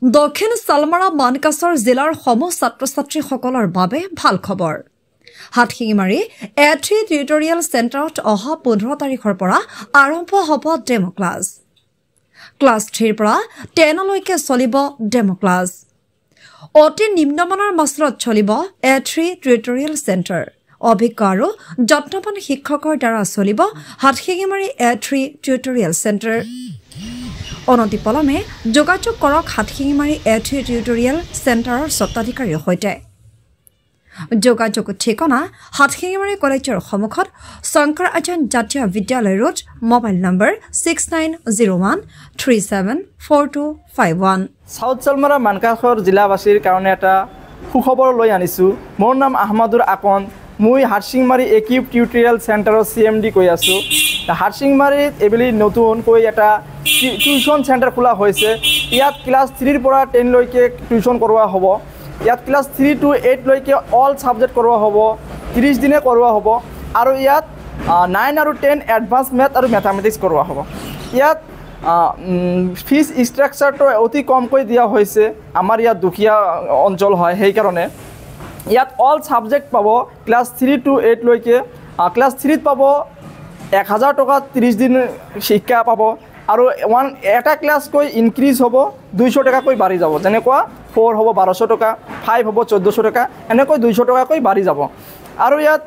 দক্ষিণ সালমাৰা মানকাছৰ জিলাৰ সমূহ ছাত্ৰ-ছাত্ৰীসকলৰ বাবে ভাল খবৰ। হাটশিঙিমাৰী A3 টিউটৰিয়েল চেণ্টাৰত অহা 15 তাৰিখৰ পৰা আৰম্ভ হ'ব ডেমো ক্লাছ। ক্লাছ 3 ৰ পৰা 10 লৈকে চলিব ডেমো ক্লাছ। অতি নিম্নমানৰ মাচলত চলিব A3 টিউটৰিয়েল চেণ্টাৰ। অভিজ্ঞ আৰু যত্নৱান শিক্ষকৰ দ্বাৰা চলিব হাটশিঙিমাৰী A3 টিউটৰিয়েল চেণ্টাৰ। অনতি পলমে যোগাযোগ কৰক হাটশিঙিমাৰী A3 টিউটৰিয়েল চেণ্টাৰৰ স্বত্বাধিকাৰীৰ সৈতে। যোগাযোগ ঠিকনা হাটশিঙিমাৰী কলেজৰ সন্মুখত শংকৰ আজান জাতীয় বিদ্যালয় ৰোড, মোবাইল নম্বৰ 6901374251। সাউথ সালমাৰা মানকাছৰ জিলাবাসীৰ কাৰণে এটা সুখবৰ লৈ আনিছোঁ। মোৰ নাম আহমদুৰ আকন। মই হাটশিঙিমাৰী A3 টিউটৰিয়েল চেণ্টাৰৰ CMD কৈ আছোঁ। হাটশিঙিমাৰীত এইবেলি নতুনকৈ এটা টিউশ্যন চেণ্টাৰ খোলা হৈছে। ইয়াত ক্লাছ 3 ৰ পৰা 10 লৈকে টিউশ্যন কৰোৱা হ'ব। ইয়াত ক্লাছ 3 to 8 লৈকে অল ছাবজেক্ট কৰোৱা হ'ব। 30 দিনে কৰোৱা হ'ব আৰু ইয়াত 9 আৰু 10 এডভান্স মেথ আৰু মেথামেটিক্স কৰোৱা হ'ব। ইয়াত ফিজ ষ্ট্ৰাকচাৰটো অতি কমকৈ দিয়া হৈছে। আমাৰ ইয়াত দুখীয়া অঞ্চল হয়, সেইকাৰণে ইয়াত অল ছাবজেক্ট পাব। ক্লাছ 3 to 8 লৈকে ক্লাছ 3 পাব 1000 টকা 30 দিন শিক্ষা পাব আৰু এটা ক্লাছকৈ ইনক্ৰিজ হ'ব 200 টকাকৈ বাঢ়ি যাব। যেনেকুৱা 4 হ'ব 1200 টকা, 5 হ'ব 1400 টকা, এনেকৈ 200 টকাকৈ বাঢ়ি যাব। আৰু ইয়াত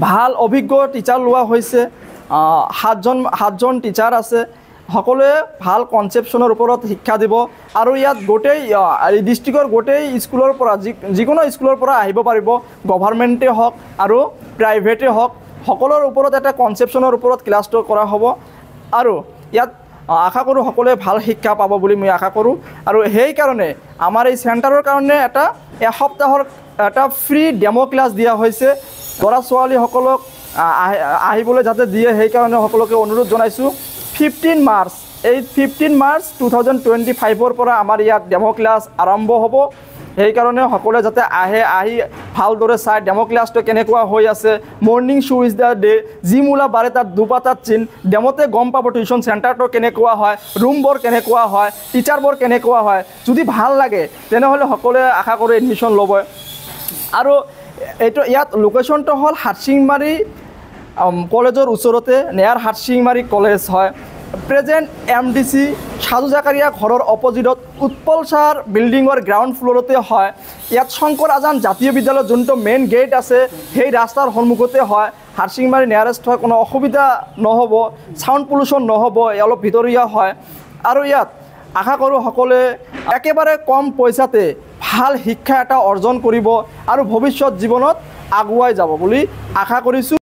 ভাল অভিজ্ঞ টিচাৰ লোৱা হৈছে। 7জন টিচাৰ আছে। সকলোৱে ভাল কনচেপশ্যনৰ ওপৰত শিক্ষা দিব আৰু ইয়াত গোটেই ডিষ্ট্ৰিক্টৰ গোটেই স্কুলৰ পৰা যিকোনো স্কুলৰ পৰা আহিব পাৰিব। গভৰ্ণমেণ্টে হওক আৰু প্ৰাইভেটে হওক, সকলোৰ ওপৰত এটা কনচেপশ্যনৰ ওপৰত ক্লাছটো কৰা হ'ব আৰু ইয়াত আশা কৰোঁ সকলোৱে ভাল শিক্ষা পাব বুলি মই আশা কৰোঁ। আৰু সেইকাৰণে আমাৰ এই চেণ্টাৰৰ কাৰণে এসপ্তাহৰ এটা ফ্ৰী ডেমো ক্লাছ দিয়া হৈছে। ল'ৰা ছোৱালীসকলক আহিবলৈ যাতে দিয়ে, সেইকাৰণে সকলোকে অনুৰোধ জনাইছোঁ। 15 মাৰ্চ 2025 পৰা আমাৰ ইয়াত ডেমো ক্লাছ আৰম্ভ হ'ব। সেইকাৰণে সকলোৱে যাতে আহি ভালদৰে চাই ডেমো ক্লাছটো কেনেকুৱা হৈ আছে। Morning show is the day, যি মূলা বাৰে তাত দুপাতাত চিন। ডেমোতে গম পাব টিউশ্যন চেণ্টাৰটো কেনেকুৱা হয়, ৰুমবোৰ কেনেকুৱা হয়, টিচাৰবোৰ কেনেকুৱা হয়। যদি ভাল লাগে তেনেহ'লে সকলোৱে আশা কৰি এডমিশ্যন ল'ব। আৰু ইয়াত লোকেশ্যনটো হ'ল হাটশিঙিমাৰী কলেজৰ ওচৰতে, নেয়াৰ হাটশিঙিমাৰী কলেজ হয়। প্ৰেজেণ্ট MDC সাজু জাকাৰিয়া ঘৰৰ অপজিটত উৎপল ছাৰ বিল্ডিঙৰ গ্ৰাউণ্ড ফ্ল'ৰতে হয়। ইয়াত শংকৰ আজান জাতীয় বিদ্যালয়ৰ যোনটো মেইন গেট আছে, সেই ৰাস্তাৰ সন্মুখতে হয়। হাটশিঙিমাৰী নিয়াৰেষ্ট হয়, কোনো অসুবিধা নহ'ব, ছাউণ্ড পলিউশ্যন নহ'ব, অলপ ভিতৰীয়া হয়। আৰু ইয়াত আশা কৰোঁ সকলোৱে একেবাৰে কম পইচাতে ভাল শিক্ষা এটা অৰ্জন কৰিব আৰু ভৱিষ্যত জীৱনত আগুৱাই যাব বুলি আশা কৰিছোঁ।